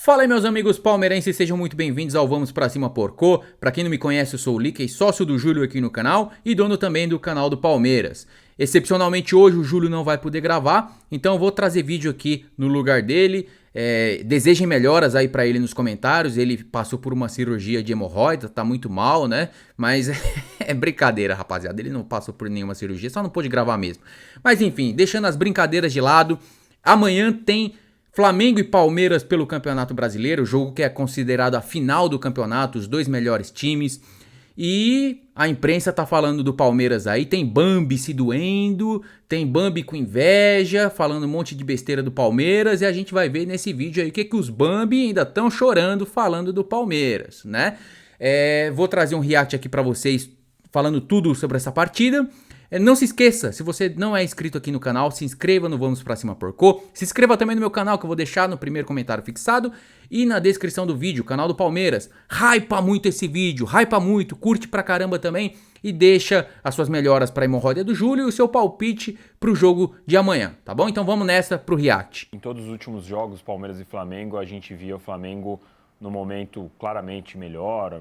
Fala aí meus amigos palmeirenses, sejam muito bem-vindos ao Vamos Pra Cima Porcô. Pra quem não me conhece, eu sou o Lickey, sócio do Júlio aqui no canal e dono também do canal do Palmeiras. Excepcionalmente hoje o Júlio não vai poder gravar, então eu vou trazer vídeo aqui no lugar dele. Desejem melhoras aí pra ele nos comentários, ele passou por uma cirurgia de hemorroida, tá muito mal, né? Mas é brincadeira, rapaziada, ele não passou por nenhuma cirurgia, só não pôde gravar mesmo. Mas enfim, deixando as brincadeiras de lado, amanhã tem Flamengo e Palmeiras pelo Campeonato Brasileiro, jogo que é considerado a final do campeonato, os dois melhores times. E a imprensa tá falando do Palmeiras aí, tem Bambi se doendo, tem Bambi com inveja, falando um monte de besteira do Palmeiras, e a gente vai ver nesse vídeo aí o que os Bambi ainda estão chorando falando do Palmeiras, né? Vou trazer um react aqui pra vocês falando tudo sobre essa partida. Não se esqueça, se você não é inscrito aqui no canal, se inscreva no Vamos Pra Cima Porcô. Se inscreva também no meu canal, que eu vou deixar no primeiro comentário fixado e na descrição do vídeo, canal do Palmeiras. Hypa muito esse vídeo, hypa muito, curte pra caramba também e deixa as suas melhoras pra hemorroida do Júlio e o seu palpite pro jogo de amanhã, tá bom? Então vamos nessa pro react. Em todos os últimos jogos, Palmeiras e Flamengo, a gente via o Flamengo no momento claramente melhor,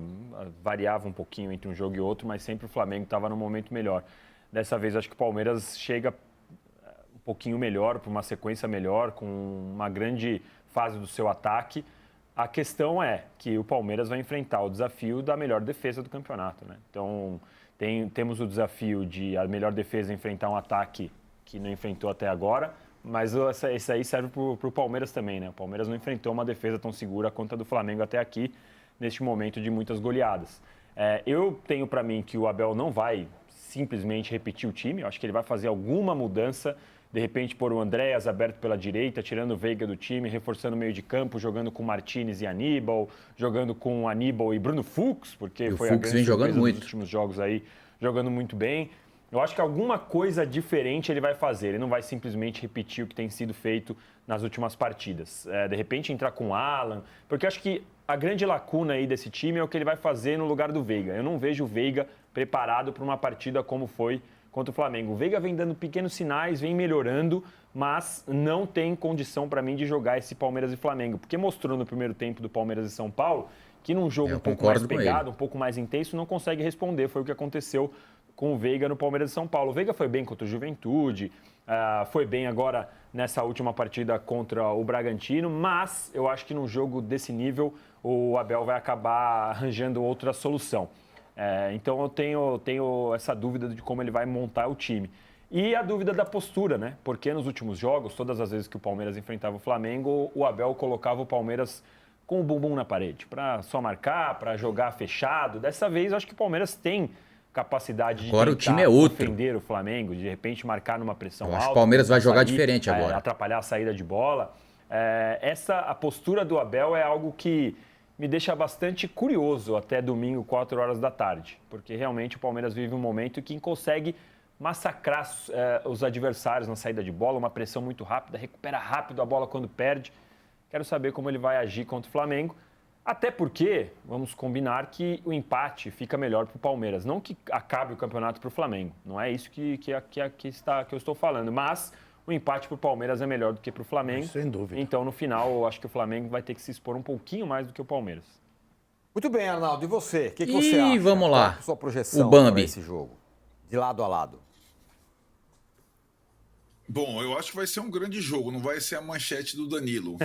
variava um pouquinho entre um jogo e outro, mas sempre o Flamengo estava no momento melhor. Dessa vez, acho que o Palmeiras chega um pouquinho melhor, para uma sequência melhor, com uma grande fase do seu ataque. A questão é que o Palmeiras vai enfrentar o desafio da melhor defesa do campeonato, né? Então, temos o desafio de a melhor defesa enfrentar um ataque que não enfrentou até agora, mas esse aí serve para o Palmeiras também, né? O Palmeiras não enfrentou uma defesa tão segura quanto a do Flamengo até aqui, neste momento de muitas goleadas. Eu tenho para mim que o Abel não vai simplesmente repetir o time, eu acho que ele vai fazer alguma mudança, de repente pôr o Andréas aberto pela direita, tirando o Veiga do time, reforçando o meio de campo, jogando com Martínez e Aníbal, jogando com Aníbal e Bruno Fux, porque foi a grande surpresa dos últimos jogos aí, jogando muito bem. Eu acho que alguma coisa diferente ele vai fazer, ele não vai simplesmente repetir o que tem sido feito nas últimas partidas. De repente entrar com o Alan, porque eu acho que a grande lacuna aí desse time é o que ele vai fazer no lugar do Veiga. Eu não vejo o Veiga preparado para uma partida como foi contra o Flamengo. O Veiga vem dando pequenos sinais, vem melhorando, mas não tem condição para mim de jogar esse Palmeiras e Flamengo, porque mostrou no primeiro tempo do Palmeiras e São Paulo que num jogo um pouco mais pegado, um pouco mais intenso, não consegue responder. Foi o que aconteceu com o Veiga no Palmeiras e São Paulo. O Veiga foi bem contra o Juventude, foi bem agora nessa última partida contra o Bragantino, mas eu acho que num jogo desse nível o Abel vai acabar arranjando outra solução. Então eu tenho essa dúvida de como ele vai montar o time. E a dúvida da postura, né? Porque nos últimos jogos, todas as vezes que o Palmeiras enfrentava o Flamengo, o Abel colocava o Palmeiras com o bumbum na parede, para só marcar, para jogar fechado. Dessa vez, eu acho que o Palmeiras tem capacidade de agora o time é outro. defender o Flamengo, de repente marcar numa pressão alta. Eu acho que o Palmeiras vai jogar diferente agora. Atrapalhar a saída de bola. A postura do Abel é algo que me deixa bastante curioso até domingo, 4 horas da tarde, porque realmente o Palmeiras vive um momento que consegue massacrar os adversários na saída de bola, uma pressão muito rápida, recupera rápido a bola quando perde. Quero saber como ele vai agir contra o Flamengo, até porque, vamos combinar que o empate fica melhor para o Palmeiras, não que acabe o campeonato para o Flamengo, não é isso que eu estou falando, mas o empate para o Palmeiras é melhor do que para o Flamengo. Sem dúvida. Então, no final, eu acho que o Flamengo vai ter que se expor um pouquinho mais do que o Palmeiras. Muito bem, Arnaldo. E você? O que você acha? Vamos lá. Qual é a sua projeção o Bambi para esse jogo? De lado a lado. Bom, eu acho que vai ser um grande jogo, não vai ser a manchete do Danilo.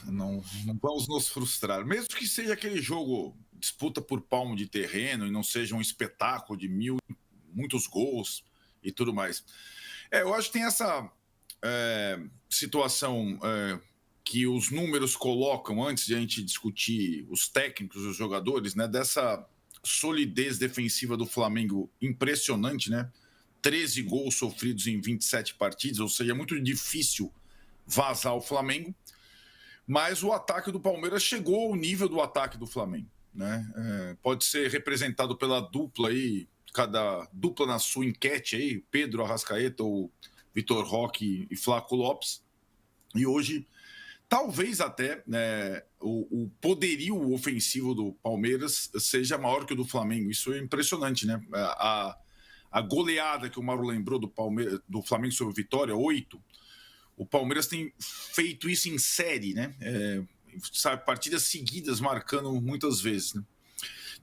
não vamos nos frustrar. Mesmo que seja aquele jogo disputa por palmo de terreno e não seja um espetáculo de muitos gols e tudo mais. Eu acho que tem essa situação que os números colocam antes de a gente discutir os técnicos, os jogadores, né? Dessa solidez defensiva do Flamengo impressionante, né? 13 gols sofridos em 27 partidas, ou seja, é muito difícil vazar o Flamengo, mas o ataque do Palmeiras chegou ao nível do ataque do Flamengo, né? Pode ser representado pela dupla aí, cada dupla na sua enquete aí, Pedro Arrascaeta ou Vitor Roque e Flaco Lopes, e hoje talvez até o poderio ofensivo do Palmeiras seja maior que o do Flamengo. Isso é impressionante, né? A goleada que o Mauro lembrou do Flamengo sobre o Vitória, 8, o Palmeiras tem feito isso em série, né? sabe, partidas seguidas marcando muitas vezes, né?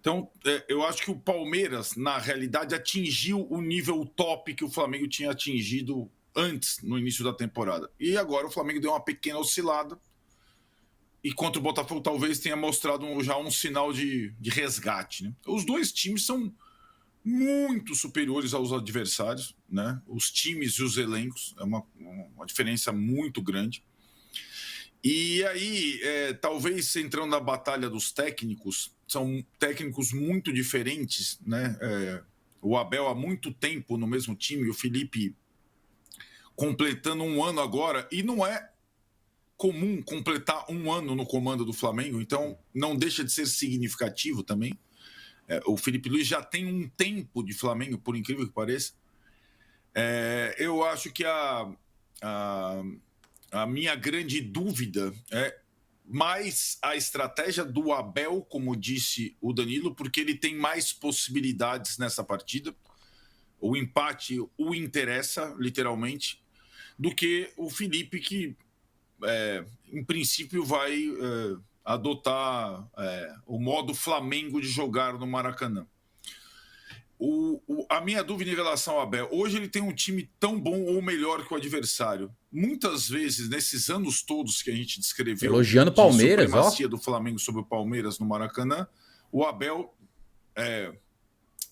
Então, eu acho que o Palmeiras, na realidade, atingiu o nível top que o Flamengo tinha atingido antes, no início da temporada. E agora o Flamengo deu uma pequena oscilada. E contra o Botafogo talvez tenha mostrado já um sinal de resgate, né? Os dois times são muito superiores aos adversários, né? Os times e os elencos. É uma diferença muito grande. E aí, talvez entrando na batalha dos técnicos, são técnicos muito diferentes, né? O Abel há muito tempo no mesmo time, o Felipe completando um ano agora, e não é comum completar um ano no comando do Flamengo, então não deixa de ser significativo também. O Felipe Luiz já tem um tempo de Flamengo, por incrível que pareça. Eu acho que a minha grande dúvida é mais a estratégia do Abel, como disse o Danilo, porque ele tem mais possibilidades nessa partida. O empate o interessa, literalmente, do que o Felipe, que, em princípio, vai adotar o modo Flamengo de jogar no Maracanã. A minha dúvida em relação ao Abel, hoje ele tem um time tão bom ou melhor que o adversário. Muitas vezes, nesses anos todos que a gente descreveu, elogiando o Palmeiras, a supremacia do Flamengo sobre o Palmeiras no Maracanã, o Abel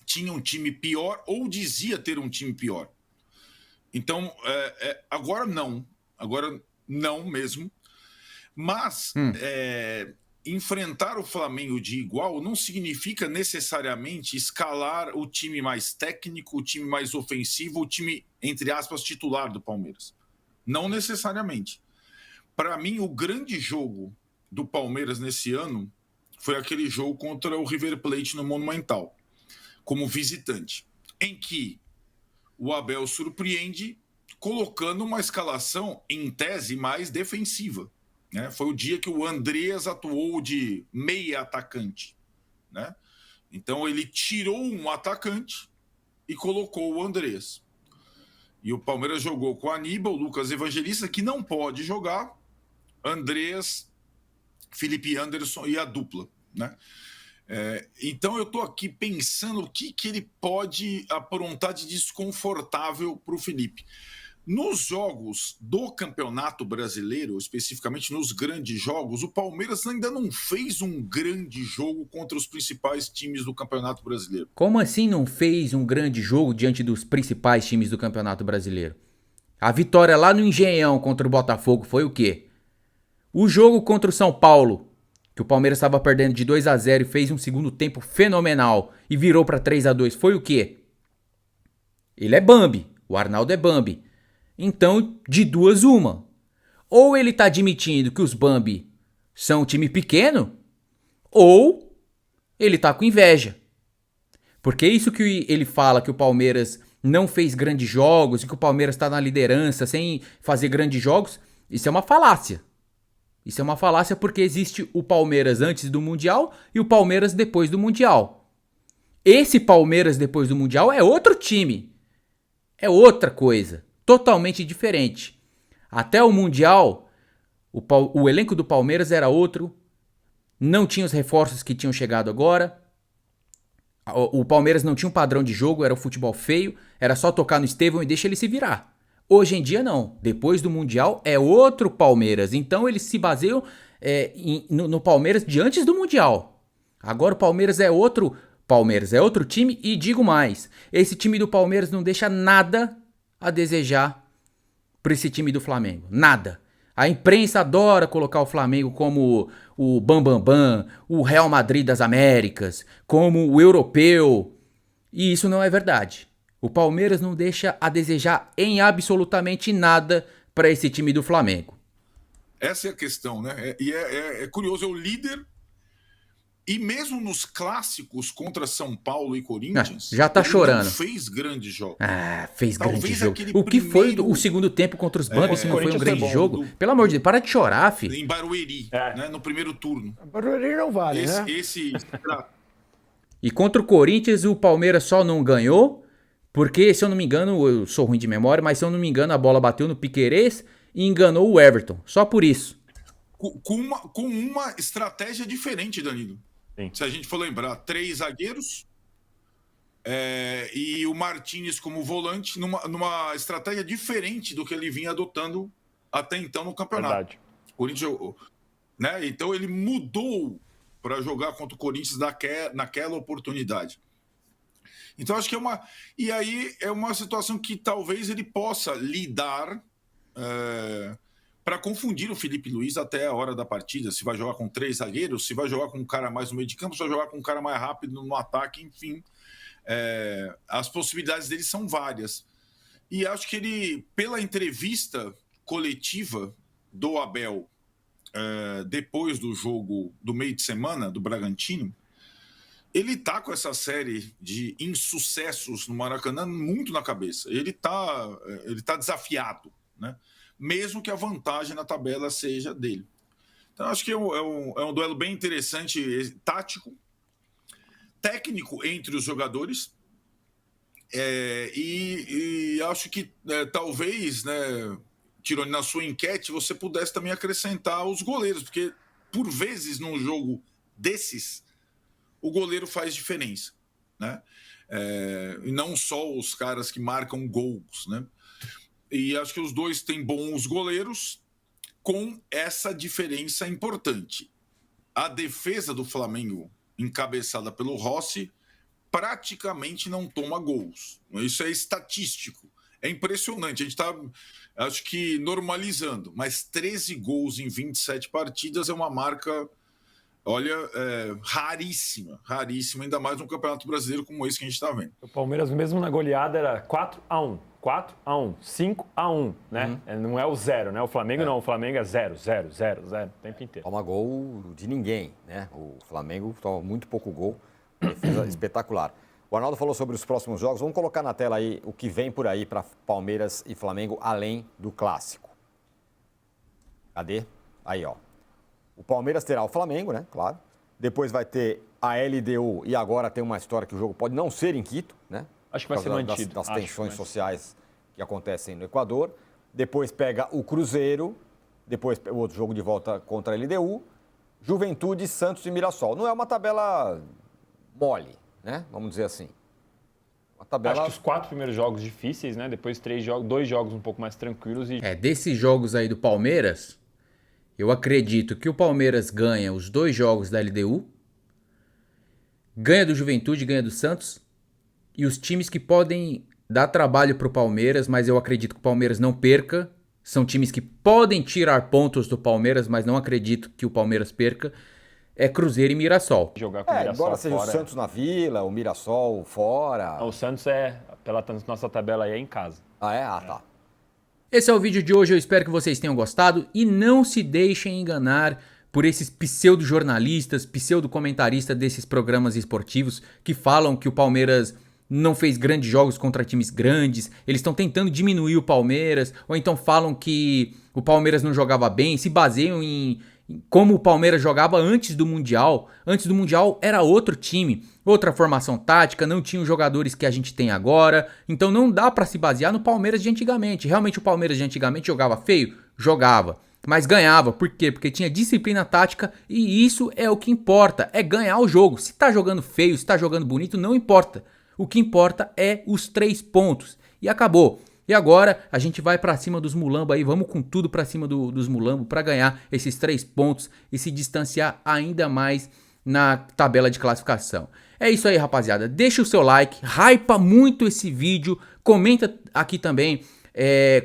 tinha um time pior ou dizia ter um time pior. Então, agora não mesmo. Mas enfrentar o Flamengo de igual não significa necessariamente escalar o time mais técnico, o time mais ofensivo, o time, entre aspas, titular do Palmeiras. Não necessariamente. Para mim, o grande jogo do Palmeiras nesse ano foi aquele jogo contra o River Plate no Monumental, como visitante, em que o Abel surpreende colocando uma escalação, em tese, mais defensiva. Né? Foi o dia que o Andreas atuou de meia atacante. Né? Então ele tirou um atacante e colocou o Andreas. E o Palmeiras jogou com Aníbal, Lucas Evangelista, que não pode jogar, Andreas, Felipe Anderson e a dupla. Né? Então eu estou aqui pensando o que ele pode aprontar de desconfortável para o Felipe. Nos jogos do Campeonato Brasileiro, especificamente nos grandes jogos, o Palmeiras ainda não fez um grande jogo contra os principais times do Campeonato Brasileiro. Como assim não fez um grande jogo diante dos principais times do Campeonato Brasileiro? A vitória lá no Engenhão contra o Botafogo foi o quê? O jogo contra o São Paulo, que o Palmeiras estava perdendo de 2-0 e fez um segundo tempo fenomenal e virou para 3-2, foi o quê? Ele é Bambi, o Arnaldo é Bambi. Então, de duas uma. Ou ele tá admitindo que os Bambi são um time pequeno, ou ele tá com inveja. Porque isso que ele fala, que o Palmeiras não fez grandes jogos, e que o Palmeiras tá na liderança sem fazer grandes jogos, isso é uma falácia. Isso é uma falácia porque existe o Palmeiras antes do Mundial e o Palmeiras depois do Mundial. Esse Palmeiras depois do Mundial é outro time. É outra coisa. Totalmente diferente. Até o Mundial, o elenco do Palmeiras era outro. Não tinha os reforços que tinham chegado agora. O Palmeiras não tinha um padrão de jogo, era um futebol feio. Era só tocar no Estevão e deixa ele se virar. Hoje em dia não. Depois do Mundial é outro Palmeiras. Então eles se baseiam no Palmeiras de antes do Mundial. Agora o Palmeiras é outro time e digo mais. Esse time do Palmeiras não deixa nada a desejar para esse time do Flamengo. Nada. A imprensa adora colocar o Flamengo como o Bambambam, o Real Madrid das Américas, como o europeu. E isso não é verdade. O Palmeiras não deixa a desejar em absolutamente nada para esse time do Flamengo. Essa é a questão, né? E é curioso, é o líder. E mesmo nos clássicos contra São Paulo e Corinthians, já tá chorando. Não fez grande jogo. Fez grande jogo. O que foi o segundo tempo contra os Bambi se não foi um grande jogo? Pelo amor de Deus, para de chorar, filho. Em Barueri, né, no primeiro turno. Barueri não vale, né? E contra o Corinthians, o Palmeiras só não ganhou, porque, se eu não me engano, eu sou ruim de memória, mas se eu não me engano, a bola bateu no Piquerez e enganou o Everton. Só por isso. com uma estratégia diferente, Danilo. Sim. Se a gente for lembrar, 3 zagueiros e o Martínez como volante numa estratégia diferente do que ele vinha adotando até então no campeonato. Verdade. Corinthians, né? Então ele mudou para jogar contra o Corinthians naquela oportunidade. Então acho que e aí é uma situação que talvez ele possa lidar para confundir o Felipe Luiz até a hora da partida. Se vai jogar com 3 zagueiros, se vai jogar com um cara mais no meio de campo, se vai jogar com um cara mais rápido no ataque, enfim. As possibilidades dele são várias. E acho que ele, pela entrevista coletiva do Abel depois do jogo do meio de semana do Bragantino, ele tá com essa série de insucessos no Maracanã muito na cabeça. Ele tá desafiado, né? Mesmo que a vantagem na tabela seja dele. Então acho que é um duelo bem interessante, tático, técnico entre os jogadores, e acho que talvez, né, Tironi, na sua enquete você pudesse também acrescentar os goleiros, porque por vezes num jogo desses o goleiro faz diferença, né? E não só os caras que marcam gols, né? E acho que os dois têm bons goleiros com essa diferença importante. A defesa do Flamengo, encabeçada pelo Rossi, praticamente não toma gols. Isso é estatístico. É impressionante. A gente está, acho que, normalizando. Mas 13 gols em 27 partidas é uma marca, olha, raríssima. Raríssima, ainda mais num Campeonato Brasileiro como esse que a gente está vendo. O Palmeiras, mesmo na goleada, era 4-1. 4-1, 5-1, né? Não é o 0, né? O Flamengo não, o Flamengo é 0, 0, 0, 0, o tempo inteiro. Toma gol de ninguém, né? O Flamengo toma muito pouco gol, defesa espetacular. O Arnaldo falou sobre os próximos jogos, vamos colocar na tela aí o que vem por aí para Palmeiras e Flamengo, além do clássico. Cadê? Aí, ó. O Palmeiras terá o Flamengo, né? Claro. Depois vai ter a LDU e agora tem uma história que o jogo pode não ser em Quito, né? Acho que vai ser mantido. Das tensões sociais que acontecem no Equador. Depois pega o Cruzeiro. Depois o outro jogo de volta contra a LDU. Juventude, Santos e Mirassol. Não é uma tabela mole, né? Vamos dizer assim. Uma tabela... Acho que os 4 primeiros jogos difíceis, né? Depois 2 jogos um pouco mais tranquilos. Desses jogos aí do Palmeiras, eu acredito que o Palmeiras ganha os 2 jogos da LDU. Ganha do Juventude, ganha do Santos. E os times que podem dar trabalho para o Palmeiras, mas eu acredito que o Palmeiras não perca. São times que podem tirar pontos do Palmeiras, mas não acredito que o Palmeiras perca. É Cruzeiro e Mirassol. Jogar com o Mirassol embora seja fora, o Santos na Vila, o Mirassol fora. O Santos pela nossa tabela aí, é em casa. Tá. Esse é o vídeo de hoje, eu espero que vocês tenham gostado. E não se deixem enganar por esses pseudo-jornalistas, pseudo-comentaristas desses programas esportivos que falam que o Palmeiras não fez grandes jogos contra times grandes, eles estão tentando diminuir o Palmeiras, ou então falam que o Palmeiras não jogava bem, se baseiam em como o Palmeiras jogava antes do Mundial. Antes do Mundial era outro time, outra formação tática, não tinha os jogadores que a gente tem agora, então não dá pra se basear no Palmeiras de antigamente. Realmente o Palmeiras de antigamente jogava feio? Jogava. Mas ganhava, por quê? Porque tinha disciplina tática e isso é o que importa, é ganhar o jogo. Se tá jogando feio, se tá jogando bonito, não importa. O que importa é os 3 pontos. E acabou. E agora a gente vai pra cima dos mulambos aí, vamos com tudo pra cima dos mulambos pra ganhar esses 3 pontos e se distanciar ainda mais na tabela de classificação. É isso aí, rapaziada. Deixa o seu like, hypa muito esse vídeo, comenta aqui também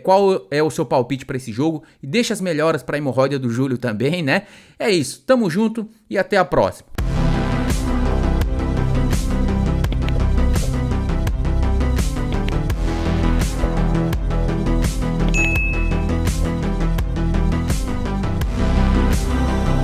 qual é o seu palpite pra esse jogo e deixa as melhoras pra hemorroida do Júlio também, né? É isso, tamo junto e até a próxima.